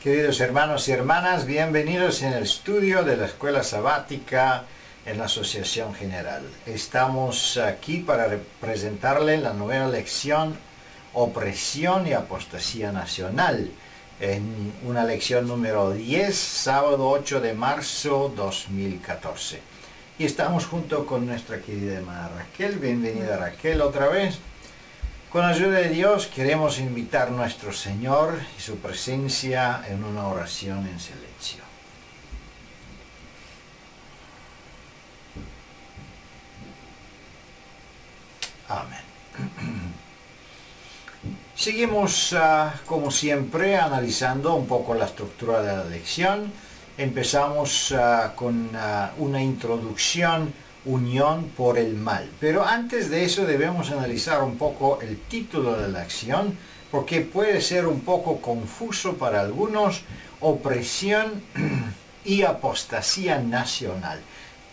Queridos hermanos y hermanas, bienvenidos en el estudio de la Escuela Sabática en la Asociación General. Estamos aquí para presentarle la nueva lección Opresión y Apostasía Nacional, en una lección número 10, sábado 8 de marzo 2014. Y estamos junto con nuestra querida hermana Raquel. Bienvenida Raquel otra vez. Con la ayuda de Dios queremos invitar a nuestro Señor y su presencia en una oración en silencio. Amén. Seguimos, como siempre, analizando un poco la estructura de la lección. Empezamos con una introducción, unión por el mal. Pero antes de eso debemos analizar un poco el título de la lección, porque puede ser un poco confuso para algunos. Opresión y apostasía nacional.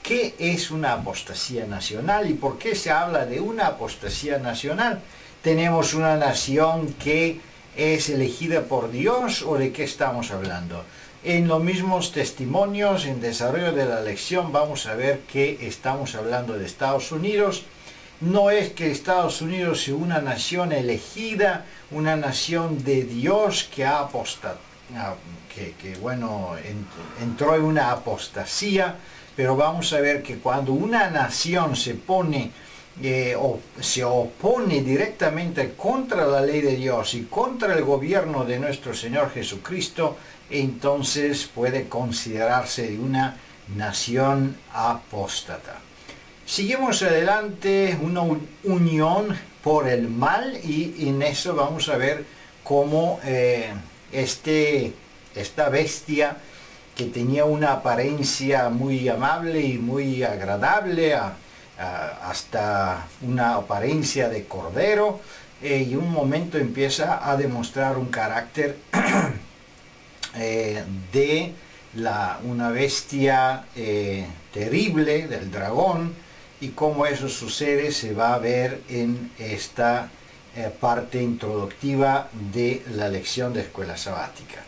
¿Qué es una apostasía nacional y por qué se habla de una apostasía nacional? ¿Tenemos una nación que es elegida por Dios o de qué estamos hablando? En los mismos testimonios, en desarrollo de la lección, vamos a ver que estamos hablando de Estados Unidos. No es que Estados Unidos sea una nación elegida, una nación de Dios que ha apostado, entró en una apostasía, pero vamos a ver que cuando una nación se pone o se opone directamente contra la ley de Dios y contra el gobierno de nuestro Señor Jesucristo, entonces puede considerarse de una nación apóstata. Seguimos adelante, una unión por el mal, y en eso vamos a ver cómo esta bestia que tenía una apariencia muy amable y muy agradable, hasta una apariencia de cordero, y un momento empieza a demostrar un carácter de una bestia terrible, del dragón, y cómo eso sucede se va a ver en esta parte introductiva de la lección de Escuela Sabática.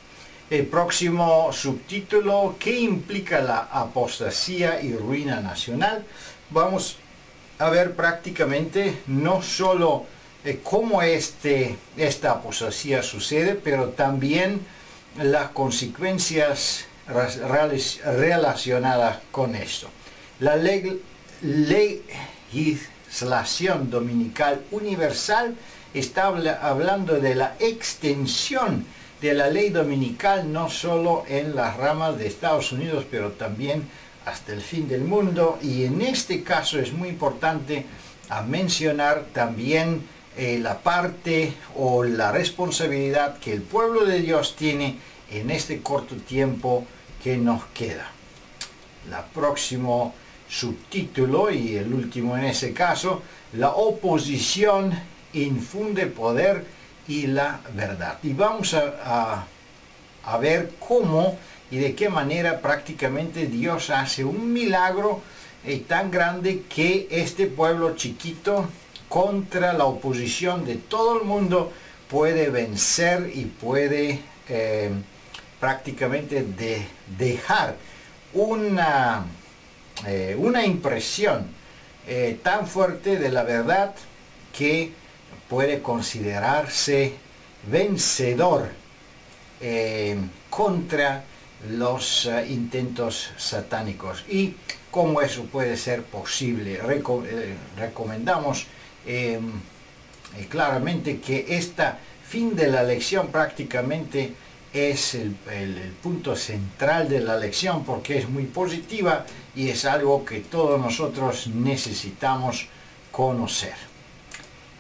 El próximo subtítulo, ¿qué implica la apostasía y ruina nacional? Vamos a ver prácticamente no solo cómo esta apostasía sucede, pero también las consecuencias relacionadas con esto. La legislación dominical universal está hablando de la extensión de la ley dominical no solo en las ramas de Estados Unidos, pero también hasta el fin del mundo. Y en este caso es muy importante mencionar también la parte o la responsabilidad que el pueblo de Dios tiene en este corto tiempo que nos queda. El próximo subtítulo, y el último en ese caso, la oposición infunde poder y la verdad. Y vamos a ver cómo y de qué manera prácticamente Dios hace un milagro tan grande que este pueblo chiquito, contra la oposición de todo el mundo, puede vencer y puede prácticamente dejar una impresión tan fuerte de la verdad que puede considerarse vencedor contra los intentos satánicos. Y cómo eso puede ser posible, recomendamos claramente que este fin de la lección prácticamente es el punto central de la lección, porque es muy positiva y es algo que todos nosotros necesitamos conocer.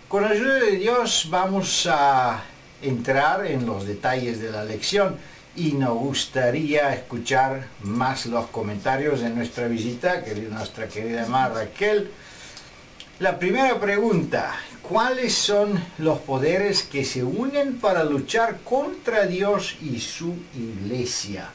Con la ayuda de Dios vamos a entrar en los detalles de la lección y nos gustaría escuchar más los comentarios de nuestra visita, nuestra querida hermana Raquel. La primera pregunta: ¿cuáles son los poderes que se unen para luchar contra Dios y su iglesia?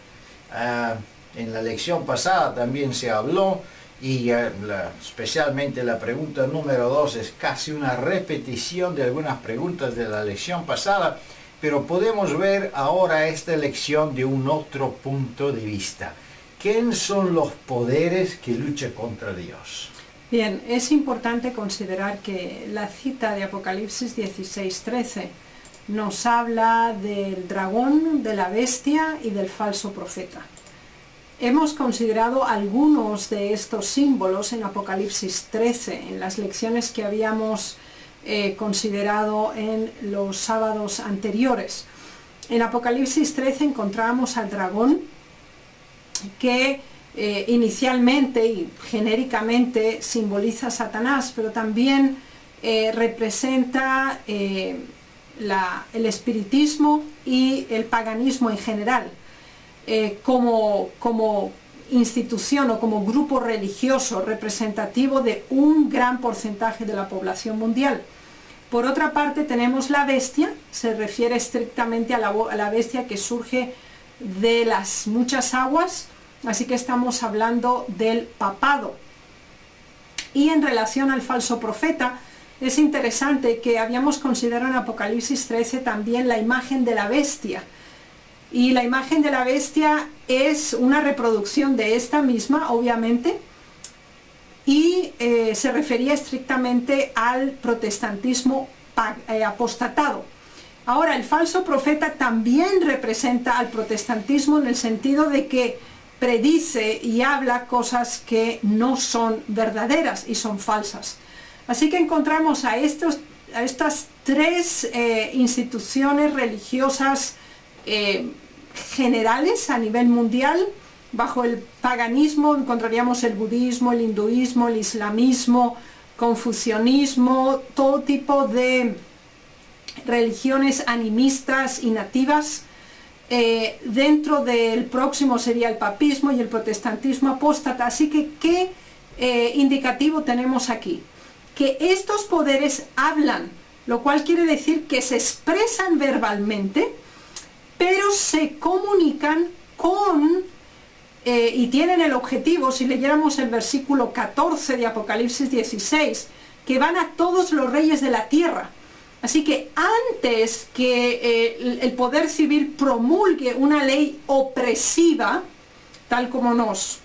En la lección pasada también se habló, y especialmente la pregunta número 2 es casi una repetición de algunas preguntas de la lección pasada, pero podemos ver ahora esta lección de un otro punto de vista. ¿Quién son los poderes que luchan contra Dios? Bien, es importante considerar que la cita de Apocalipsis 16:13 nos habla del dragón, de la bestia y del falso profeta. Hemos considerado algunos de estos símbolos en Apocalipsis 13, en las lecciones que habíamos considerado en los sábados anteriores. En Apocalipsis 13 encontramos al dragón que inicialmente y genéricamente simboliza a Satanás, pero también representa el espiritismo y el paganismo en general, como institución o como grupo religioso representativo de un gran porcentaje de la población mundial. Por otra parte tenemos la bestia, se refiere estrictamente a la bestia que surge de las muchas aguas, así que estamos hablando del papado. Y en relación al falso profeta, es interesante que habíamos considerado en Apocalipsis 13 también la imagen de la bestia. Y la imagen de la bestia es una reproducción de esta misma, obviamente, y se refería estrictamente al protestantismo apostatado. Ahora, el falso profeta también representa al protestantismo en el sentido de que predice y habla cosas que no son verdaderas y son falsas. Así que encontramos a estas tres instituciones religiosas generales a nivel mundial. Bajo el paganismo encontraríamos el budismo, el hinduismo, el islamismo, confucianismo, todo tipo de religiones animistas y nativas. Dentro del próximo sería el papismo y el protestantismo apóstata. Así que, ¿qué indicativo tenemos aquí? Que estos poderes hablan, lo cual quiere decir que se expresan verbalmente, pero se comunican con, y tienen el objetivo, si leyéramos el versículo 14 de Apocalipsis 16, que van a todos los reyes de la tierra. Así que antes que el poder civil promulgue una ley opresiva, tal como nos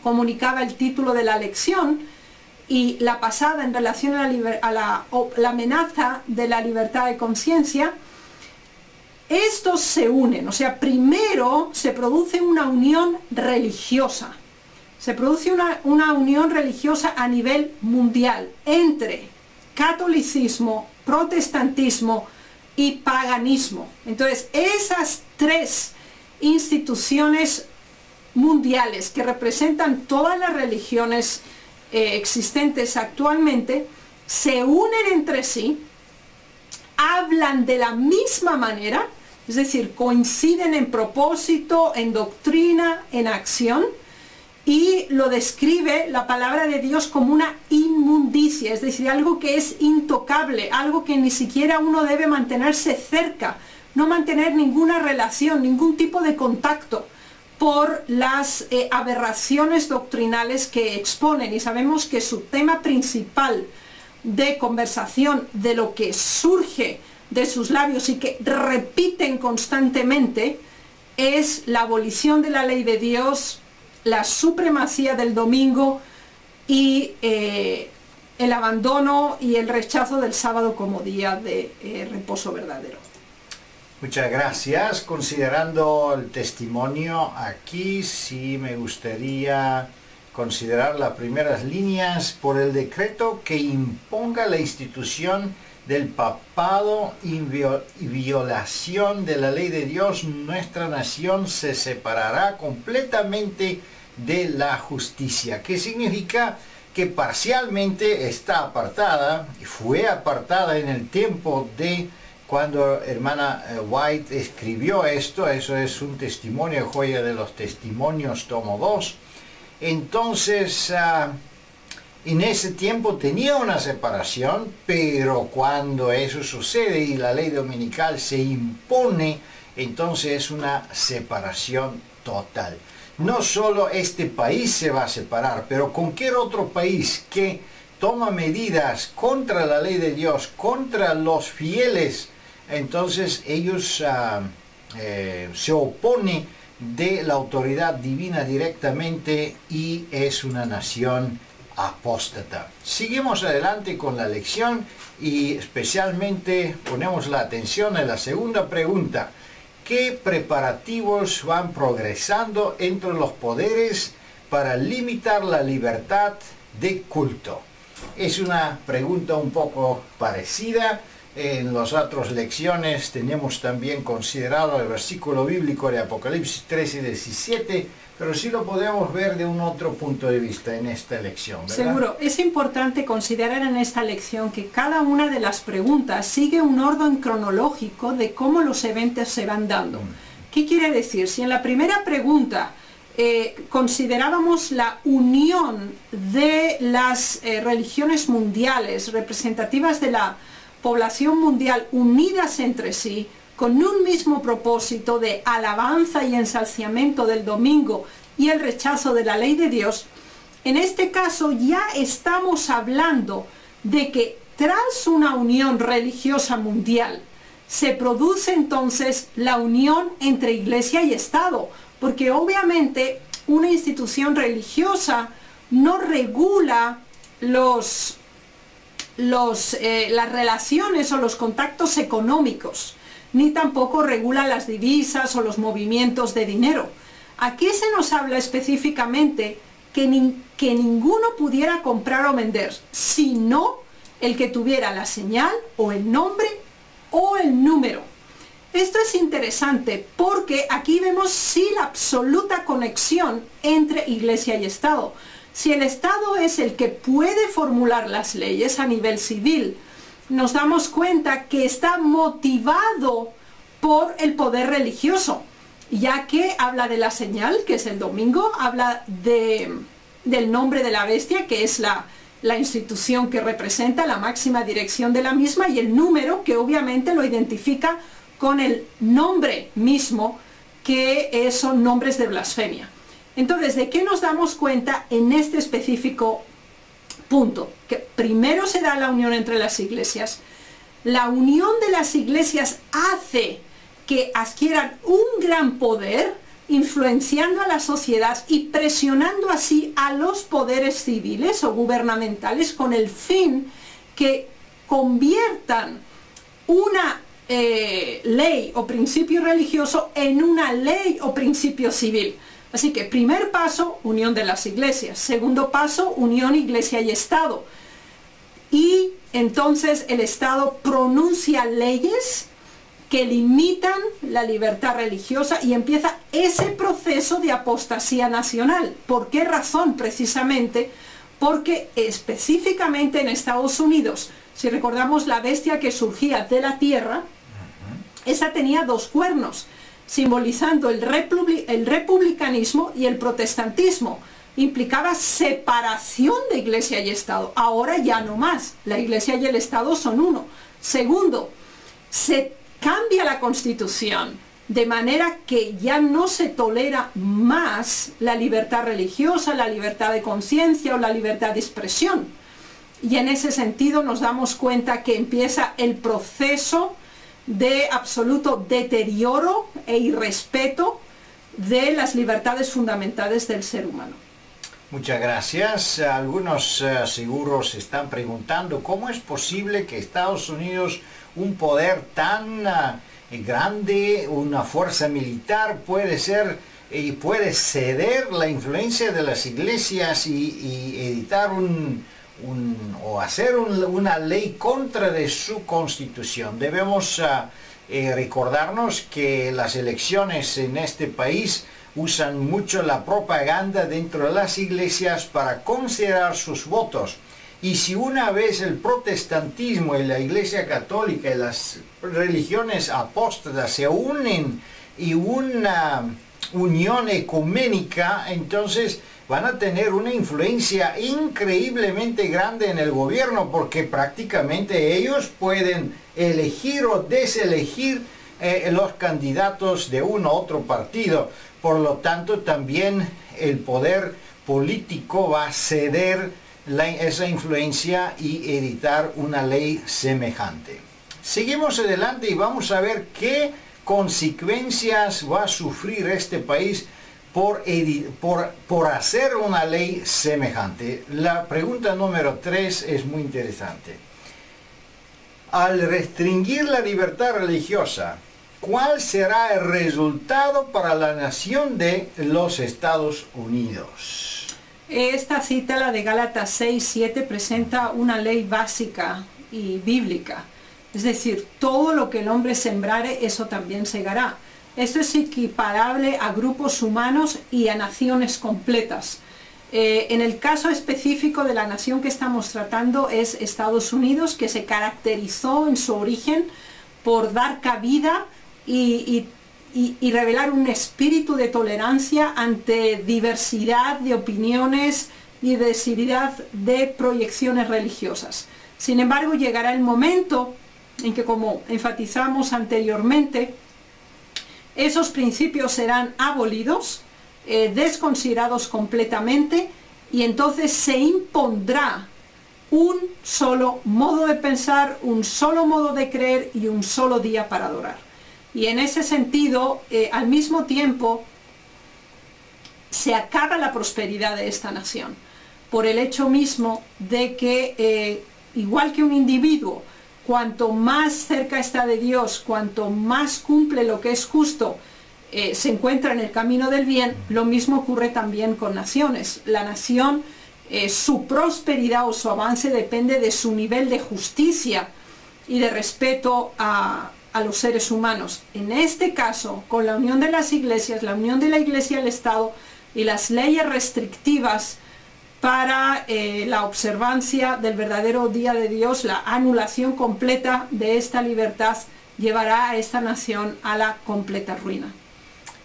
comunicaba el título de la lección, y la pasada en relación a la amenaza de la libertad de conciencia, estos se unen. O sea, primero se produce una unión religiosa. Se produce una unión religiosa a nivel mundial entre catolicismo, protestantismo y paganismo. Entonces, esas tres instituciones mundiales que representan todas las religiones existentes actualmente, se unen entre sí, hablan de la misma manera, es decir, coinciden en propósito, en doctrina, en acción, y lo describe la palabra de Dios como una inmundicia, es decir, algo que es intocable, algo que ni siquiera uno debe mantenerse cerca, no mantener ninguna relación, ningún tipo de contacto por las aberraciones doctrinales que exponen. Y sabemos que su tema principal de conversación, de lo que surge de sus labios y que repiten constantemente, es la abolición de la ley de Dios, la supremacía del domingo y el abandono y el rechazo del sábado como día de reposo verdadero. Muchas gracias. Considerando el testimonio aquí, sí me gustaría considerar las primeras líneas. Por el decreto que imponga la institución del papado y violación de la ley de Dios, nuestra nación se separará completamente de la justicia. ¿Qué significa? Que parcialmente está apartada, y fue apartada en el tiempo de cuando hermana White escribió esto. Eso es un testimonio, Joya de los Testimonios, tomo 2. Entonces, en ese tiempo tenía una separación, pero cuando eso sucede y la ley dominical se impone, entonces es una separación total. No solo este país se va a separar, pero cualquier otro país que toma medidas contra la ley de Dios, contra los fieles entonces ellos se oponen de la autoridad divina directamente y es una nación apóstata. Seguimos adelante con la lección y especialmente ponemos la atención en la segunda pregunta. ¿Qué preparativos van progresando entre los poderes para limitar la libertad de culto? Es una pregunta un poco parecida. En las otras lecciones tenemos también considerado el versículo bíblico de Apocalipsis 13 y 17, pero sí lo podemos ver de un otro punto de vista en esta lección, ¿verdad? Seguro. Es importante considerar en esta lección que cada una de las preguntas sigue un orden cronológico de cómo los eventos se van dando. ¿Qué quiere decir? Si en la primera pregunta considerábamos la unión de las religiones mundiales representativas de la población mundial unidas entre sí, con un mismo propósito de alabanza y ensalzamiento del domingo y el rechazo de la ley de Dios, en este caso ya estamos hablando de que tras una unión religiosa mundial, se produce entonces la unión entre Iglesia y Estado, porque obviamente una institución religiosa no regula las relaciones o los contactos económicos, ni tampoco regula las divisas o los movimientos de dinero. Aquí se nos habla específicamente que ninguno pudiera comprar o vender, sino el que tuviera la señal o el nombre o el número. Esto es interesante porque aquí vemos sí la absoluta conexión entre Iglesia y Estado. Si el Estado es el que puede formular las leyes a nivel civil, nos damos cuenta que está motivado por el poder religioso, ya que habla de la señal, que es el domingo, habla del nombre de la bestia, que es la institución que representa la máxima dirección de la misma, y el número, que obviamente lo identifica con el nombre mismo, que son nombres de blasfemia. Entonces, ¿de qué nos damos cuenta en este específico punto? Que primero se da la unión entre las iglesias. La unión de las iglesias hace que adquieran un gran poder, influenciando a la sociedad y presionando así a los poderes civiles o gubernamentales con el fin que conviertan una ley o principio religioso en una ley o principio civil. Así que primer paso, unión de las iglesias. Segundo paso, unión Iglesia y Estado. Y entonces el Estado pronuncia leyes que limitan la libertad religiosa y empieza ese proceso de apostasía nacional. ¿Por qué razón? Precisamente porque específicamente en Estados Unidos, si recordamos la bestia que surgía de la tierra, esa tenía dos cuernos, simbolizando el republicanismo y el protestantismo. Implicaba separación de Iglesia y Estado. Ahora ya no más. La Iglesia y el Estado son uno. Segundo, se cambia la Constitución de manera que ya no se tolera más la libertad religiosa, la libertad de conciencia o la libertad de expresión. Y en ese sentido nos damos cuenta que empieza el proceso de absoluto deterioro e irrespeto de las libertades fundamentales del ser humano. Muchas gracias. Algunos seguro se están preguntando cómo es posible que Estados Unidos, un poder tan grande, una fuerza militar, puede ceder la influencia de las iglesias y editar o hacer una ley contra de su constitución. Debemos recordarnos que las elecciones en este país usan mucho la propaganda dentro de las iglesias para considerar sus votos. Y si una vez el protestantismo y la Iglesia Católica y las religiones apóstatas se unen y una unión ecuménica, entonces van a tener una influencia increíblemente grande en el gobierno, porque prácticamente ellos pueden elegir o deselegir los candidatos de uno u otro partido. Por lo tanto, también el poder político va a ceder esa influencia y editar una ley semejante. Seguimos adelante y vamos a ver qué consecuencias va a sufrir este país por hacer una ley semejante. La pregunta número 3 es muy interesante. Al restringir la libertad religiosa, ¿cuál será el resultado para la nación de los Estados Unidos? Esta cita, la de Gálatas 6:7, presenta una ley básica y bíblica. Es decir, todo lo que el hombre sembrare, eso también segará. Esto es equiparable a grupos humanos y a naciones completas. En el caso específico de la nación que estamos tratando es Estados Unidos, que se caracterizó en su origen por dar cabida y revelar un espíritu de tolerancia ante diversidad de opiniones y diversidad de proyecciones religiosas. Sin embargo, llegará el momento en que, como enfatizamos anteriormente, esos principios serán abolidos, desconsiderados completamente, y entonces se impondrá un solo modo de pensar, un solo modo de creer y un solo día para adorar. Y en ese sentido, al mismo tiempo, se acaba la prosperidad de esta nación, por el hecho mismo de que, igual que un individuo, cuanto más cerca está de Dios, cuanto más cumple lo que es justo, se encuentra en el camino del bien, lo mismo ocurre también con naciones. La nación, su prosperidad o su avance depende de su nivel de justicia y de respeto a los seres humanos. En este caso, con la unión de las iglesias, la unión de la iglesia al Estado y las leyes restrictivas para la observancia del verdadero día de Dios, la anulación completa de esta libertad llevará a esta nación a la completa ruina.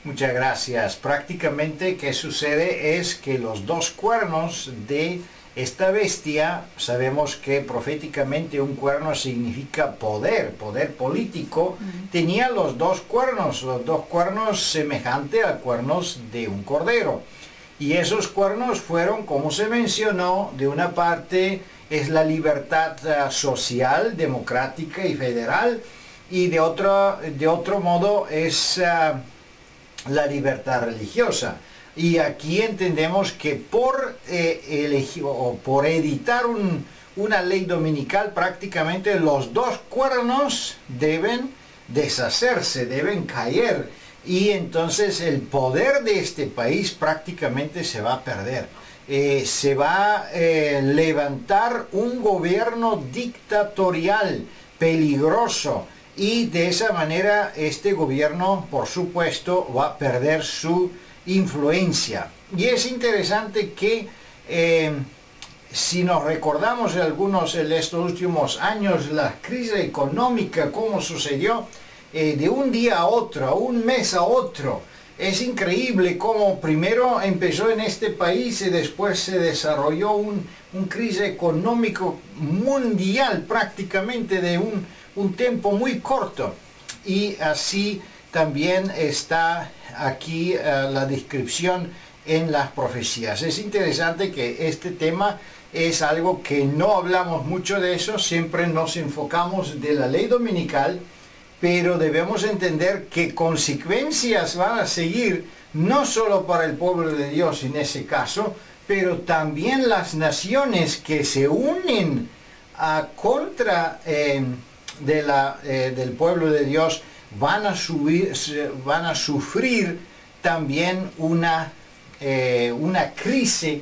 Muchas gracias. Prácticamente, ¿qué sucede? Es que los dos cuernos de esta bestia, sabemos que proféticamente un cuerno significa poder político, tenía los dos cuernos semejantes a cuernos de un cordero. Y esos cuernos fueron, como se mencionó, de una parte es la libertad social, democrática y federal, y de otro modo es la libertad religiosa. Y aquí entendemos que por elegir o por editar una ley dominical, prácticamente los dos cuernos deben deshacerse, deben caer. Y entonces el poder de este país prácticamente se va a perder. Se va a levantar un gobierno dictatorial, peligroso. Y de esa manera este gobierno, por supuesto, va a perder su influencia. Y es interesante que si nos recordamos en estos últimos años, la crisis económica, cómo sucedió de un día a otro, un mes a otro. Es increíble cómo primero empezó en este país y después se desarrolló un crisis económico mundial prácticamente de un tiempo muy corto. Y así también está aquí la descripción en las profecías. Es interesante que este tema es algo que no hablamos mucho de eso, siempre nos enfocamos de la ley dominical, pero debemos entender que consecuencias van a seguir no solo para el pueblo de Dios en ese caso, pero también las naciones que se unen contra del pueblo de Dios van a sufrir también una crisis,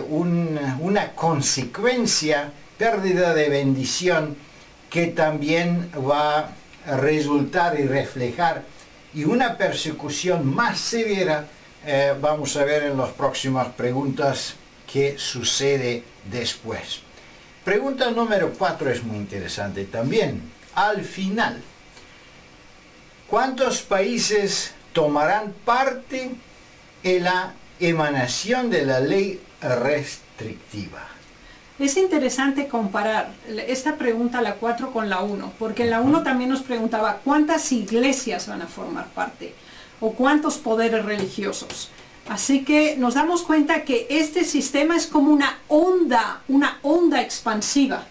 una consecuencia, pérdida de bendición que también va a resultar y reflejar y una persecución más severa. Vamos a ver en las próximas preguntas qué sucede después. Pregunta número 4 es muy interesante también. Al final, ¿cuántos países tomarán parte en la emanación de la ley restrictiva? Es interesante comparar esta pregunta, la 4, con la 1, porque en la 1 también nos preguntaba cuántas iglesias van a formar parte o cuántos poderes religiosos. Así que nos damos cuenta que este sistema es como una onda expansiva.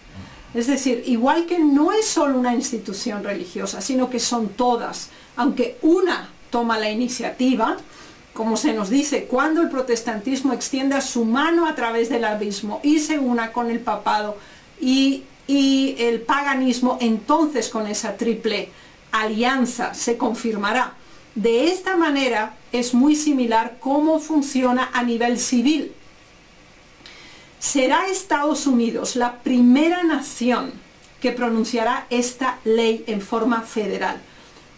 Es decir, igual que no es solo una institución religiosa, sino que son todas, aunque una toma la iniciativa, como se nos dice, cuando el protestantismo extienda su mano a través del abismo y se una con el papado y el paganismo, entonces con esa triple alianza se confirmará. De esta manera es muy similar cómo funciona a nivel civil. Será Estados Unidos la primera nación que pronunciará esta ley en forma federal.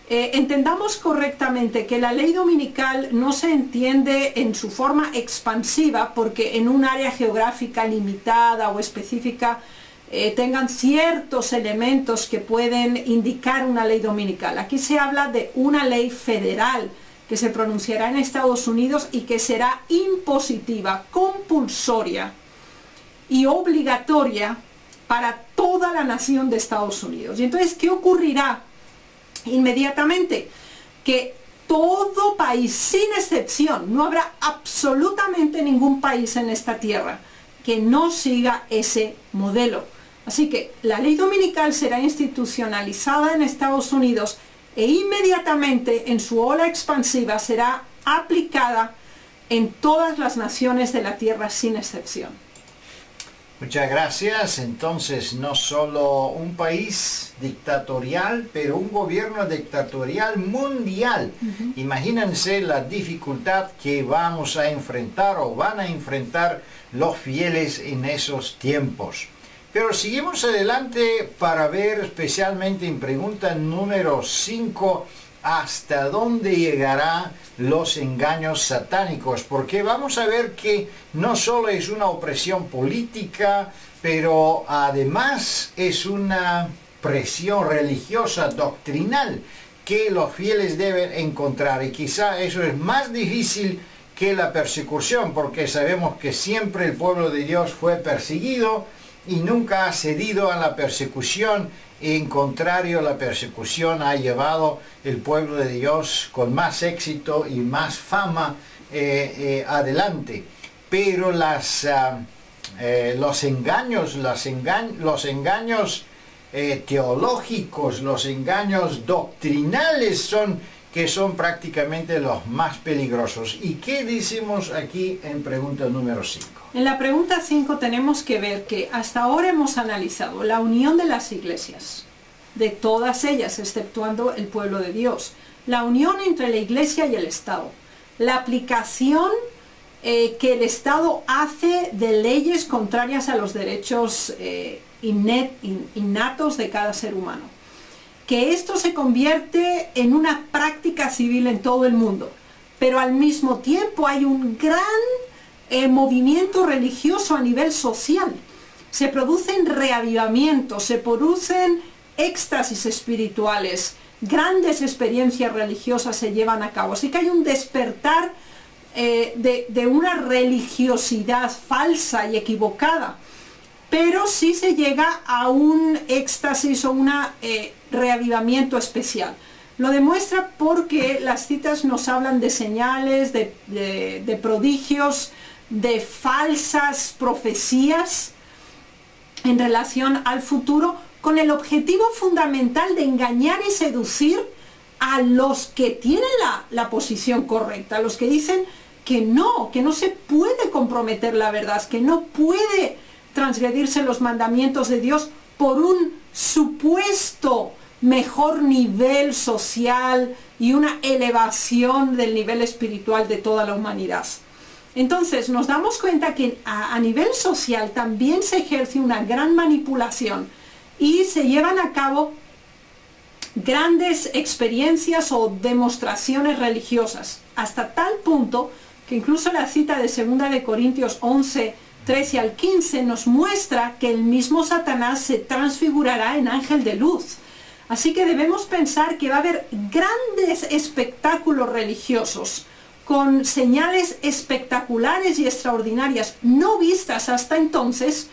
Entendamos correctamente que la ley dominical no se entiende en su forma expansiva porque en un área geográfica limitada o específica tengan ciertos elementos que pueden indicar una ley dominical. Aquí se habla de una ley federal que se pronunciará en Estados Unidos y que será impositiva, compulsoria y obligatoria para toda la nación de Estados Unidos. Y entonces, ¿qué ocurrirá inmediatamente? Que todo país, sin excepción, no habrá absolutamente ningún país en esta tierra que no siga ese modelo. Así que la ley dominical será institucionalizada en Estados Unidos e inmediatamente en su ola expansiva será aplicada en todas las naciones de la tierra sin excepción. Muchas gracias. Entonces, no solo un país dictatorial, pero un gobierno dictatorial mundial. Imagínense la dificultad que vamos a enfrentar o van a enfrentar los fieles en esos tiempos. Pero seguimos adelante para ver especialmente en pregunta número 5 hasta dónde llegará los engaños satánicos, porque vamos a ver que no solo es una opresión política, pero además es una presión religiosa doctrinal que los fieles deben encontrar, y quizá eso es más difícil que la persecución, porque sabemos que siempre el pueblo de Dios fue perseguido y nunca ha cedido a la persecución. En contrario, la persecución ha llevado el pueblo de Dios con más éxito y más fama adelante. Pero los engaños teológicos, los engaños doctrinales son prácticamente los más peligrosos. ¿Y qué decimos aquí en pregunta número 5? En la pregunta 5 tenemos que ver que hasta ahora hemos analizado la unión de las iglesias, de todas ellas, exceptuando el pueblo de Dios, la unión entre la iglesia y el Estado, la aplicación que el Estado hace de leyes contrarias a los derechos innatos de cada ser humano, que esto se convierte en una práctica civil en todo el mundo, pero al mismo tiempo hay un gran movimiento religioso a nivel social. Se producen reavivamientos, se producen éxtasis espirituales, grandes experiencias religiosas se llevan a cabo. Así que hay un despertar de una religiosidad falsa y equivocada, pero sí se llega a un éxtasis o un reavivamiento especial. Lo demuestra porque las citas nos hablan de señales, de prodigios, de falsas profecías en relación al futuro, con el objetivo fundamental de engañar y seducir a los que tienen la posición correcta, a los que dicen que no se puede comprometer la verdad, que no puede transgredirse los mandamientos de Dios por un supuesto mejor nivel social y una elevación del nivel espiritual de toda la humanidad. Entonces nos damos cuenta que a nivel social también se ejerce una gran manipulación y se llevan a cabo grandes experiencias o demostraciones religiosas, hasta tal punto que incluso la cita de 2 de Corintios 11, 13 al 15 nos muestra que el mismo Satanás se transfigurará en ángel de luz. Así que debemos pensar que va a haber grandes espectáculos religiosos con señales espectaculares y extraordinarias no vistas hasta entonces,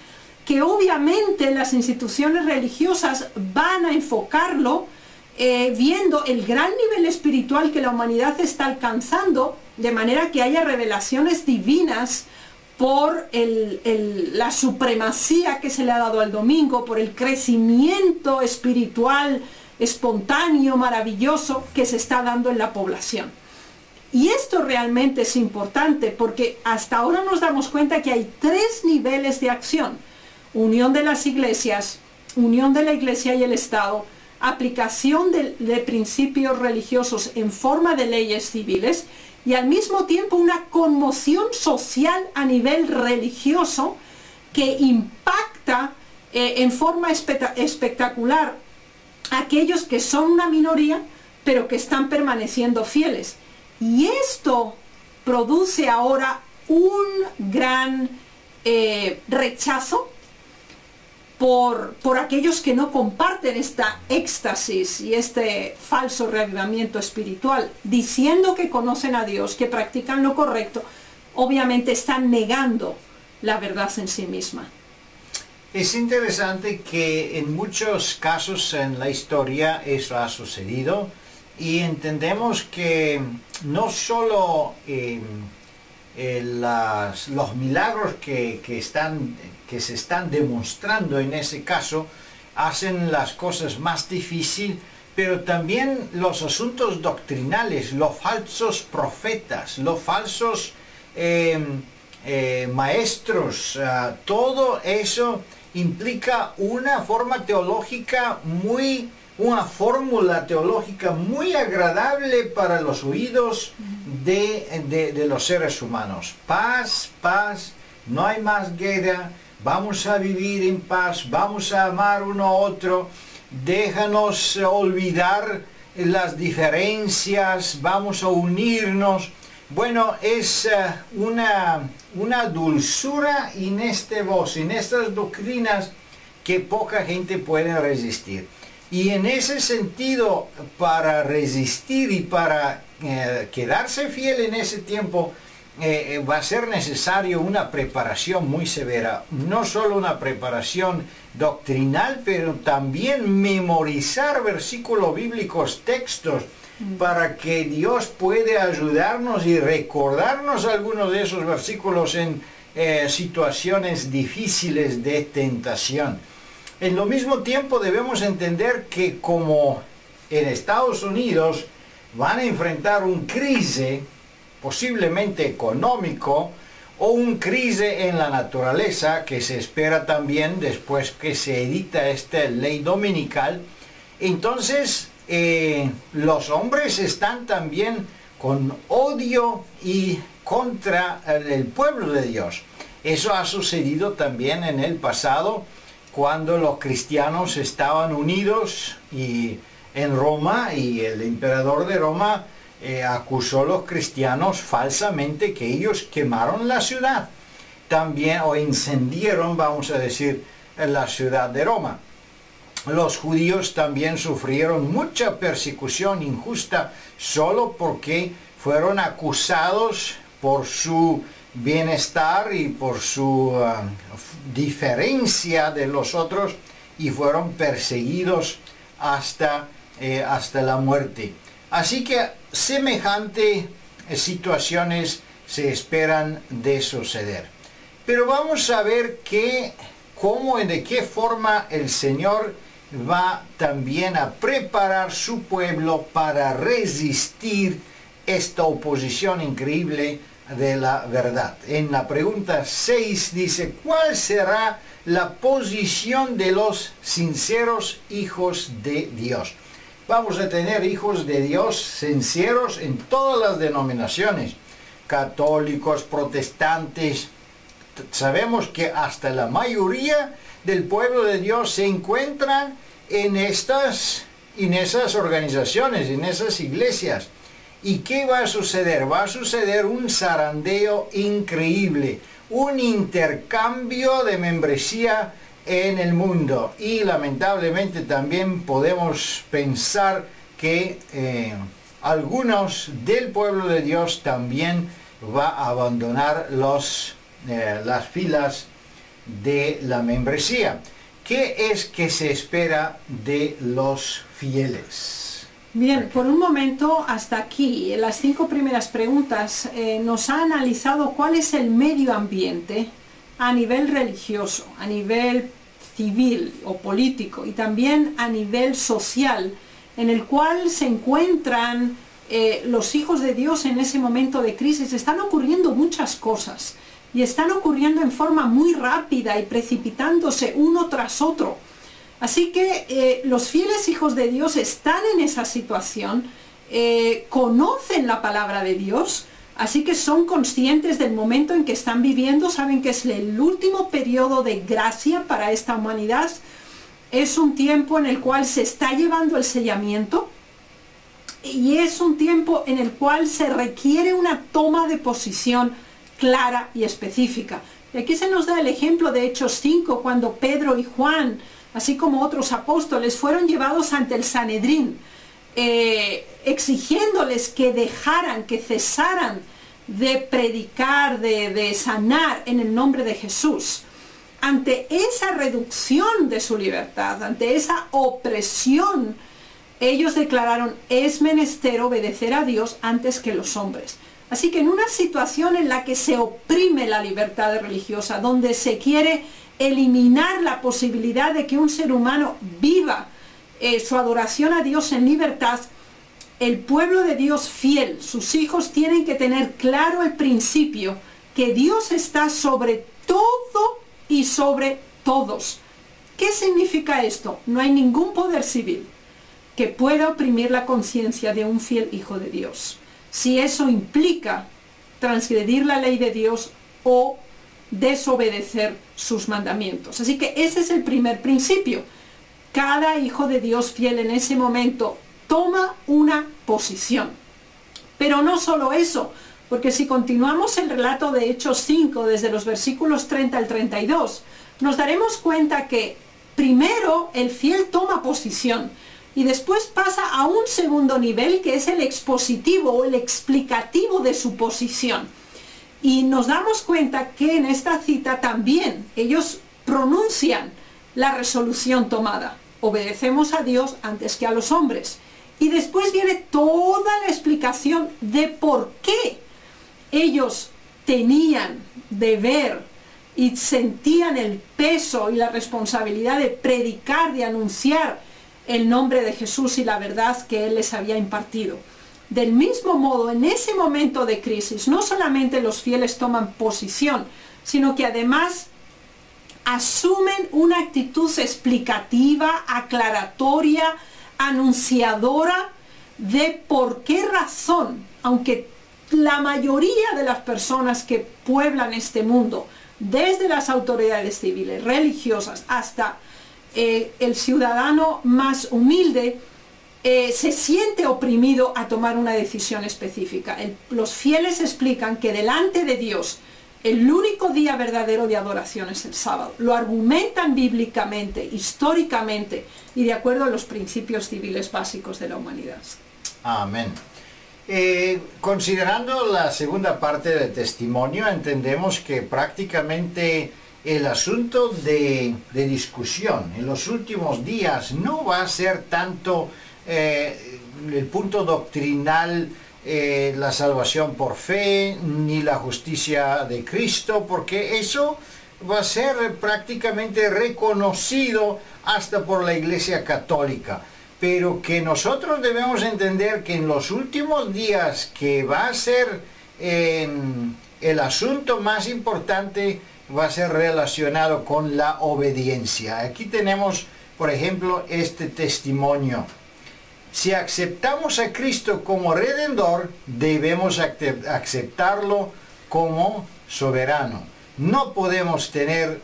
que obviamente las instituciones religiosas van a enfocarlo viendo el gran nivel espiritual que la humanidad está alcanzando, de manera que haya revelaciones divinas por la supremacía que se le ha dado al domingo, por el crecimiento espiritual espontáneo, maravilloso que se está dando en la población. Y esto realmente es importante porque hasta ahora nos damos cuenta que hay 3 niveles de acción: unión de las iglesias, unión de la iglesia y el Estado, aplicación de principios religiosos en forma de leyes civiles, y al mismo tiempo una conmoción social a nivel religioso que impacta en forma espectacular a aquellos que son una minoría pero que están permaneciendo fieles. Y esto produce ahora un gran rechazo por aquellos que no comparten esta éxtasis y este falso reavivamiento espiritual, diciendo que conocen a Dios, que practican lo correcto. Obviamente están negando la verdad en sí misma. Es interesante que en muchos casos en la historia eso ha sucedido, y entendemos que no solo los milagros que se están demostrando en ese caso hacen las cosas más difíciles, pero también los asuntos doctrinales, los falsos profetas, los falsos maestros, todo eso implica una forma teológica una fórmula teológica muy agradable para los oídos de los seres humanos. Paz, paz, no hay más guerra, vamos a vivir en paz, vamos a amar uno a otro, déjanos olvidar las diferencias, vamos a unirnos. Bueno, es una dulzura en esta voz, en estas doctrinas que poca gente puede resistir. Y en ese sentido, para resistir y para quedarse fiel en ese tiempo, va a ser necesario una preparación muy severa. No solo una preparación doctrinal, pero también memorizar versículos bíblicos, textos, para que Dios pueda ayudarnos y recordarnos algunos de esos versículos en situaciones difíciles de tentación. En lo mismo tiempo debemos entender que como en Estados Unidos van a enfrentar un crisis posiblemente económico o un crisis en la naturaleza que se espera también después que se edita esta ley dominical, entonces los hombres están también con odio y contra el pueblo de Dios. Eso ha sucedido también en el pasado, cuando los cristianos estaban unidos en Roma, y el emperador de Roma acusó a los cristianos falsamente que ellos quemaron la ciudad también, o incendiaron, vamos a decir, la ciudad de Roma. Los judíos también sufrieron mucha persecución injusta solo porque fueron acusados por su bienestar y por su diferencia de los otros, y fueron perseguidos hasta la muerte. Así que semejantes situaciones se esperan de suceder. Pero vamos a ver cómo y de qué forma el Señor va también a preparar su pueblo para resistir esta oposición increíble de la verdad. En la pregunta 6 dice: ¿cuál será la posición de los sinceros hijos de Dios? Vamos a tener hijos de Dios sinceros en todas las denominaciones, católicos, protestantes. Sabemos que hasta la mayoría del pueblo de Dios se encuentran en esas organizaciones, en esas iglesias. ¿Y qué va a suceder? Va a suceder un zarandeo increíble, un intercambio de membresía en el mundo. Y lamentablemente también podemos pensar que algunos del pueblo de Dios también va a abandonar las filas de la membresía. ¿Qué es que se espera de los fieles? Bien, por un momento hasta aquí, en las 5 primeras preguntas nos ha analizado cuál es el medio ambiente a nivel religioso, a nivel civil o político y también a nivel social, en el cual se encuentran los hijos de Dios en ese momento de crisis. Están ocurriendo muchas cosas y están ocurriendo en forma muy rápida y precipitándose uno tras otro. Así que los fieles hijos de Dios están en esa situación, conocen la palabra de Dios, así que son conscientes del momento en que están viviendo, saben que es el último periodo de gracia para esta humanidad, es un tiempo en el cual se está llevando el sellamiento y es un tiempo en el cual se requiere una toma de posición clara y específica. Y aquí se nos da el ejemplo de Hechos 5, cuando Pedro y Juan, así como otros apóstoles, fueron llevados ante el Sanedrín, exigiéndoles que dejaran, que cesaran de predicar, de sanar en el nombre de Jesús. Ante esa reducción de su libertad, ante esa opresión, ellos declararon: es menester obedecer a Dios antes que los hombres. Así que en una situación en la que se oprime la libertad religiosa, donde se quiere eliminar la posibilidad de que un ser humano viva su adoración a Dios en libertad, el pueblo de Dios fiel, sus hijos, tienen que tener claro el principio que Dios está sobre todo y sobre todos. ¿Qué significa esto? No hay ningún poder civil que pueda oprimir la conciencia de un fiel hijo de Dios, si eso implica transgredir la ley de Dios o desobedecer sus mandamientos. Así que ese es el primer principio. Cada hijo de Dios fiel en ese momento toma una posición. Pero no solo eso, porque si continuamos el relato de Hechos 5, desde los versículos 30 al 32, nos daremos cuenta que primero el fiel toma posición y después pasa a un segundo nivel, que es el expositivo o el explicativo de su posición. Y nos damos cuenta que en esta cita también ellos pronuncian la resolución tomada: obedecemos a Dios antes que a los hombres. Y después viene toda la explicación de por qué ellos tenían deber y sentían el peso y la responsabilidad de predicar, de anunciar el nombre de Jesús y la verdad que Él les había impartido. Del mismo modo, en ese momento de crisis, no solamente los fieles toman posición, sino que además asumen una actitud explicativa, aclaratoria, anunciadora de por qué razón, aunque la mayoría de las personas que pueblan este mundo, desde las autoridades civiles, religiosas, hasta el ciudadano más humilde, se siente oprimido a tomar una decisión específica. Los fieles explican que delante de Dios el único día verdadero de adoración es el sábado. Lo argumentan bíblicamente, históricamente y de acuerdo a los principios civiles básicos de la humanidad. Amén. Considerando la segunda parte del testimonio, entendemos que prácticamente el asunto de discusión en los últimos días no va a ser tanto el punto doctrinal, la salvación por fe, ni la justicia de Cristo, porque eso va a ser prácticamente reconocido hasta por la Iglesia Católica. Pero que nosotros debemos entender que en los últimos días, que va a ser el asunto más importante, va a ser relacionado con la obediencia. Aquí tenemos, por ejemplo, este testimonio. Si aceptamos a Cristo como Redentor, debemos aceptarlo como soberano. No podemos tener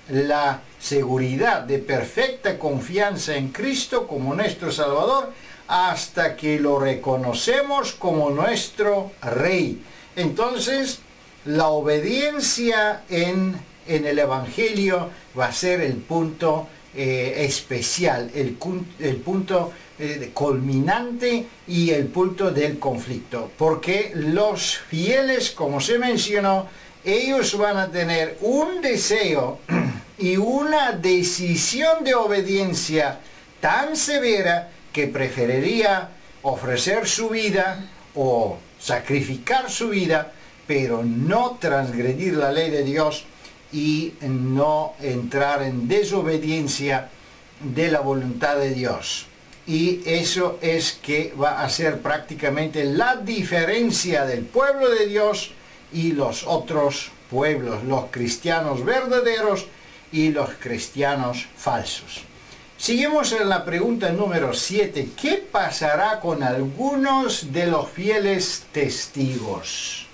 la seguridad de perfecta confianza en Cristo como nuestro Salvador hasta que lo reconocemos como nuestro Rey. Entonces, la obediencia en el Evangelio va a ser el punto especial, el punto culminante y el punto del conflicto, porque los fieles, como se mencionó, ellos van a tener un deseo y una decisión de obediencia tan severa que preferiría ofrecer su vida o sacrificar su vida, pero no transgredir la ley de Dios y no entrar en desobediencia de la voluntad de Dios. Y eso es que va a ser prácticamente la diferencia del pueblo de Dios y los otros pueblos, los cristianos verdaderos y los cristianos falsos. Seguimos en la pregunta número 7. ¿Qué pasará con algunos de los fieles testigos?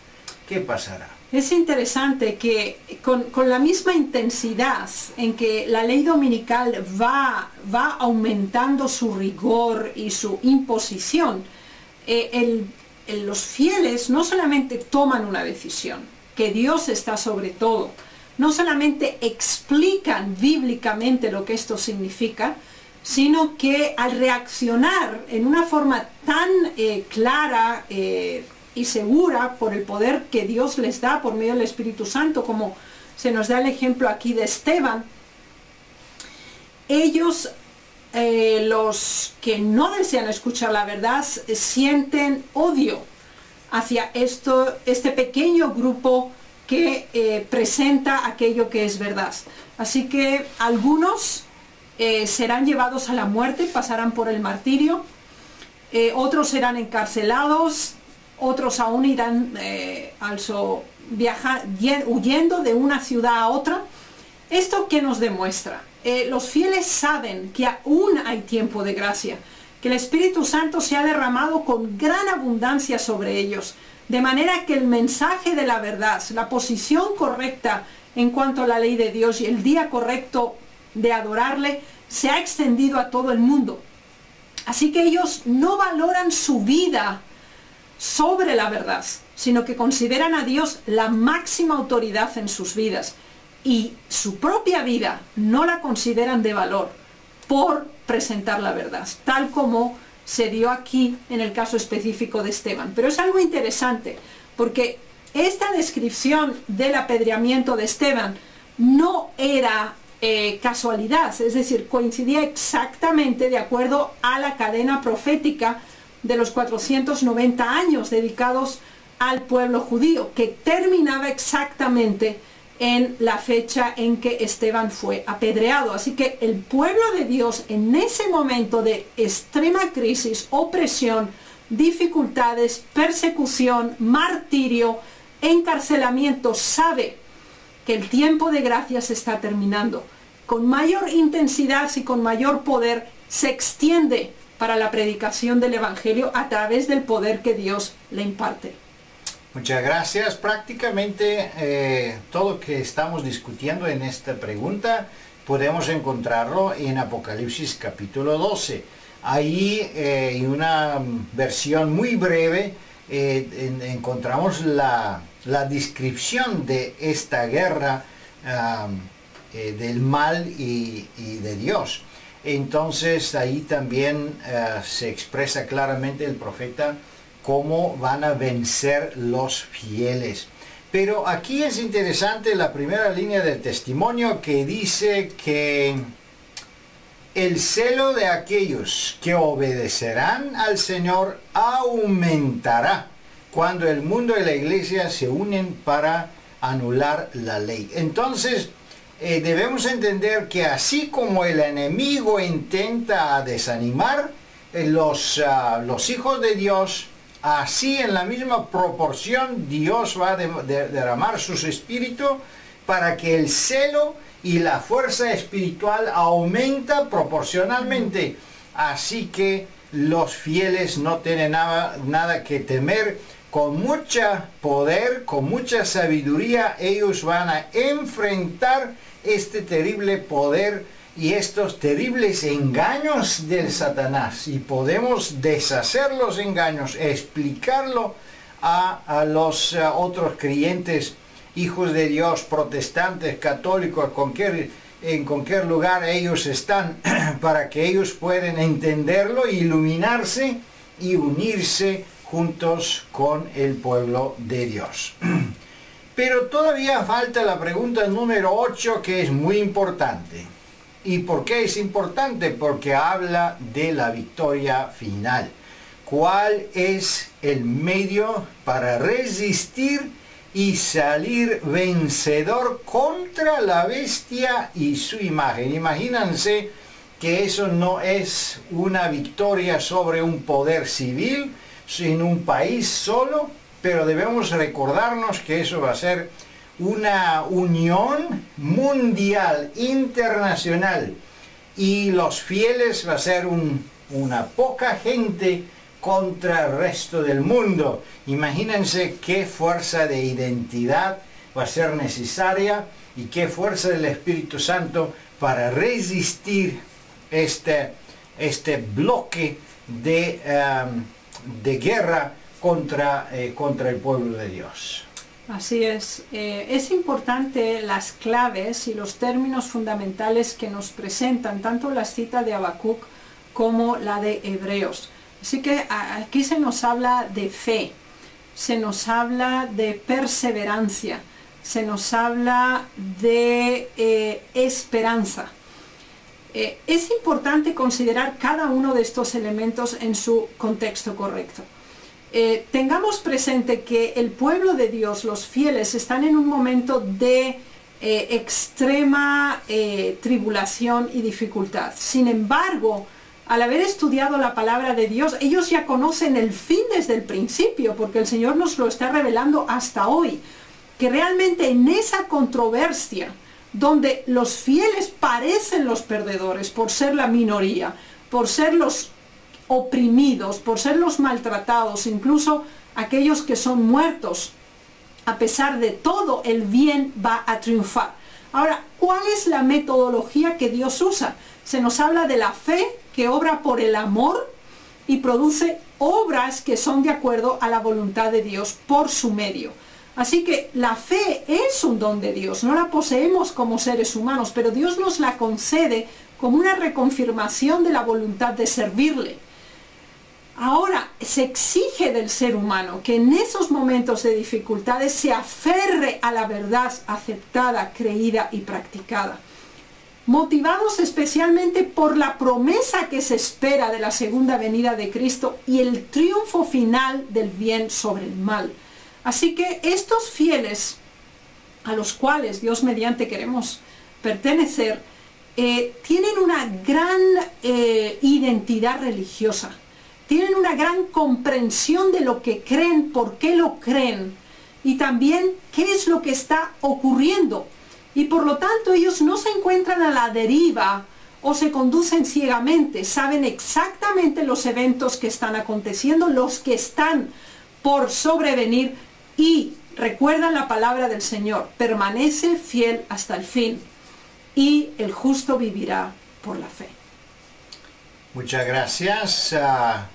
¿Qué pasará? Es interesante que con la misma intensidad en que la ley dominical va aumentando su rigor y su imposición, los fieles no solamente toman una decisión, que Dios está sobre todo, no solamente explican bíblicamente lo que esto significa, sino que al reaccionar en una forma tan clara y segura por el poder que Dios les da por medio del Espíritu Santo, como se nos da el ejemplo aquí de Esteban, ellos, los que no desean escuchar la verdad, sienten odio hacia este pequeño grupo que presenta aquello que es verdad. Así que algunos serán llevados a la muerte, pasarán por el martirio, otros serán encarcelados, otros aún irán huyendo de una ciudad a otra. ¿Esto qué nos demuestra? Los fieles saben que aún hay tiempo de gracia, que el Espíritu Santo se ha derramado con gran abundancia sobre ellos, de manera que el mensaje de la verdad, la posición correcta en cuanto a la ley de Dios y el día correcto de adorarle, se ha extendido a todo el mundo. Así que ellos no valoran su vida sobre la verdad, sino que consideran a Dios la máxima autoridad en sus vidas, y su propia vida no la consideran de valor por presentar la verdad, tal como se dio aquí en el caso específico de Esteban. Pero es algo interesante, porque esta descripción del apedreamiento de Esteban no era casualidad, es decir, coincidía exactamente de acuerdo a la cadena profética de los 490 años dedicados al pueblo judío, que terminaba exactamente en la fecha en que Esteban fue apedreado. Así que el pueblo de Dios en ese momento de extrema crisis, opresión, dificultades, persecución, martirio, encarcelamiento, sabe que el tiempo de gracia se está terminando. Con mayor intensidad y con mayor poder se extiende para la predicación del Evangelio a través del poder que Dios le imparte. Muchas gracias. Prácticamente todo lo que estamos discutiendo en esta pregunta podemos encontrarlo en Apocalipsis capítulo 12. Ahí en una versión muy breve encontramos la descripción de esta guerra del mal y de Dios. Entonces ahí también se expresa claramente el profeta cómo van a vencer los fieles. Pero aquí es interesante la primera línea del testimonio, que dice que el celo de aquellos que obedecerán al Señor aumentará cuando el mundo y la iglesia se unen para anular la ley. Entonces debemos entender que así como el enemigo intenta desanimar los hijos de Dios, así en la misma proporción Dios va a derramar su espíritu para que el celo y la fuerza espiritual aumenta proporcionalmente. Así que los fieles no tienen nada que temer. Con mucho poder, con mucha sabiduría, ellos van a enfrentar este terrible poder y estos terribles engaños del Satanás, y podemos deshacer los engaños, explicarlo a los otros creyentes, hijos de Dios, protestantes, católicos, en cualquier lugar ellos están, para que ellos puedan entenderlo, iluminarse y unirse juntos con el pueblo de Dios. Pero todavía falta la pregunta número 8, que es muy importante. ¿Y por qué es importante? Porque habla de la victoria final. cuál es el medio para resistir y salir vencedor contra la bestia y su imagen. Imagínense que eso no es una victoria sobre un poder civil, en un país solo, pero debemos recordarnos que eso va a ser una unión mundial, internacional, y los fieles va a ser una poca gente contra el resto del mundo. Imagínense qué fuerza de identidad va a ser necesaria y qué fuerza del Espíritu Santo para resistir este bloque de guerra contra el pueblo de Dios. Así es importante las claves y los términos fundamentales que nos presentan tanto la cita de Habacuc como la de Hebreos. Así que aquí se nos habla de fe, se nos habla de perseverancia, se nos habla de esperanza. Es importante considerar cada uno de estos elementos en su contexto correcto. Tengamos presente que el pueblo de Dios, los fieles, están en un momento de extrema tribulación y dificultad. Sin embargo, al haber estudiado la palabra de Dios, ellos ya conocen el fin desde el principio, porque el Señor nos lo está revelando hasta hoy, que realmente en esa controversia, donde los fieles parecen los perdedores por ser la minoría, por ser los oprimidos, por ser los maltratados, incluso aquellos que son muertos, a pesar de todo, el bien va a triunfar. Ahora, ¿cuál es la metodología que Dios usa? Se nos habla de la fe que obra por el amor y produce obras que son de acuerdo a la voluntad de Dios por su medio. Así que la fe es un don de Dios, no la poseemos como seres humanos, pero Dios nos la concede como una reconfirmación de la voluntad de servirle. Ahora, se exige del ser humano que en esos momentos de dificultades se aferre a la verdad aceptada, creída y practicada, motivados especialmente por la promesa que se espera de la segunda venida de Cristo y el triunfo final del bien sobre el mal. Así que estos fieles, a los cuales Dios mediante queremos pertenecer, tienen una gran identidad religiosa. Tienen una gran comprensión de lo que creen, por qué lo creen y también qué es lo que está ocurriendo. Y por lo tanto ellos no se encuentran a la deriva o se conducen ciegamente. Saben exactamente los eventos que están aconteciendo, los que están por sobrevenir y recuerdan la palabra del Señor. Permanece fiel hasta el fin y el justo vivirá por la fe. Muchas gracias.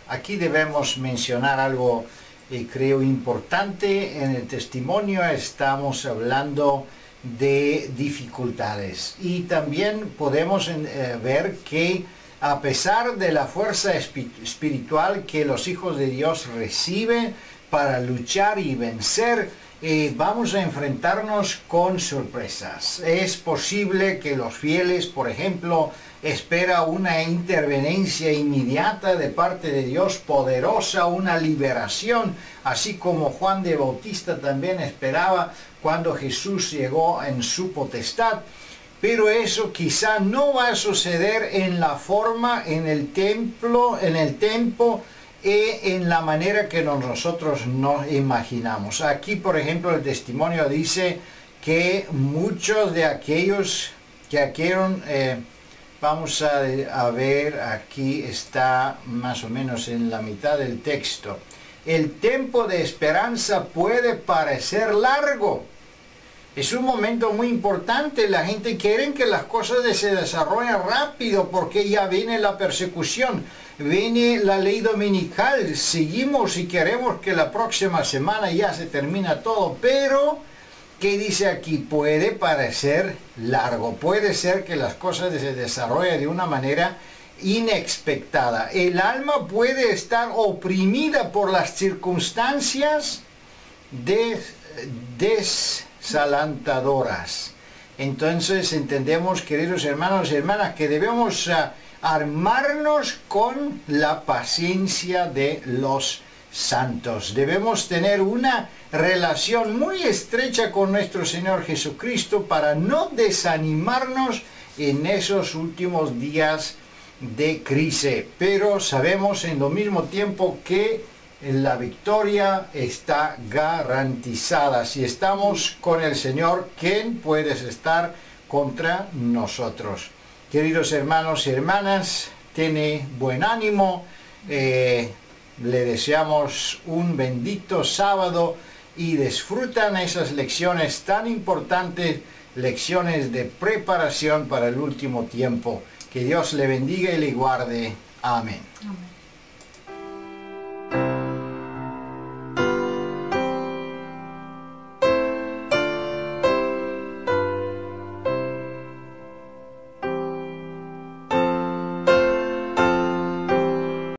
Aquí debemos mencionar algo, creo, importante. En el testimonio estamos hablando de dificultades y también podemos ver que a pesar de la fuerza espiritual que los hijos de Dios reciben para luchar y vencer, vamos a enfrentarnos con sorpresas. Es posible que los fieles, por ejemplo, espera una interveniencia inmediata de parte de Dios poderosa, una liberación, así como Juan de Bautista también esperaba cuando Jesús llegó en su potestad. Pero eso quizá no va a suceder en la forma, en el templo, en el tiempo y en la manera que nosotros nos imaginamos. Aquí, por ejemplo, el testimonio dice que muchos de aquellos que adquirieron, vamos a ver, aquí está más o menos en la mitad del texto. El tiempo de esperanza puede parecer largo. Es un momento muy importante. La gente quiere que las cosas se desarrollen rápido porque ya viene la persecución, viene la ley dominical. Seguimos y queremos que la próxima semana ya se termina todo, pero ¿qué dice aquí? Puede parecer largo. Puede ser que las cosas se desarrollen de una manera inexpectada. El alma puede estar oprimida por las circunstancias desalentadoras. Entonces entendemos, queridos hermanos y hermanas, que debemos armarnos con la paciencia de los santos. Debemos tener una relación muy estrecha con nuestro Señor Jesucristo para no desanimarnos en esos últimos días de crisis. Pero sabemos en lo mismo tiempo que la victoria está garantizada. Si estamos con el Señor, ¿quién puede estar contra nosotros? Queridos hermanos y hermanas, tiene buen ánimo. Le deseamos un bendito sábado y disfrutan esas lecciones tan importantes, lecciones de preparación para el último tiempo. Que Dios le bendiga y le guarde. Amén. Amén.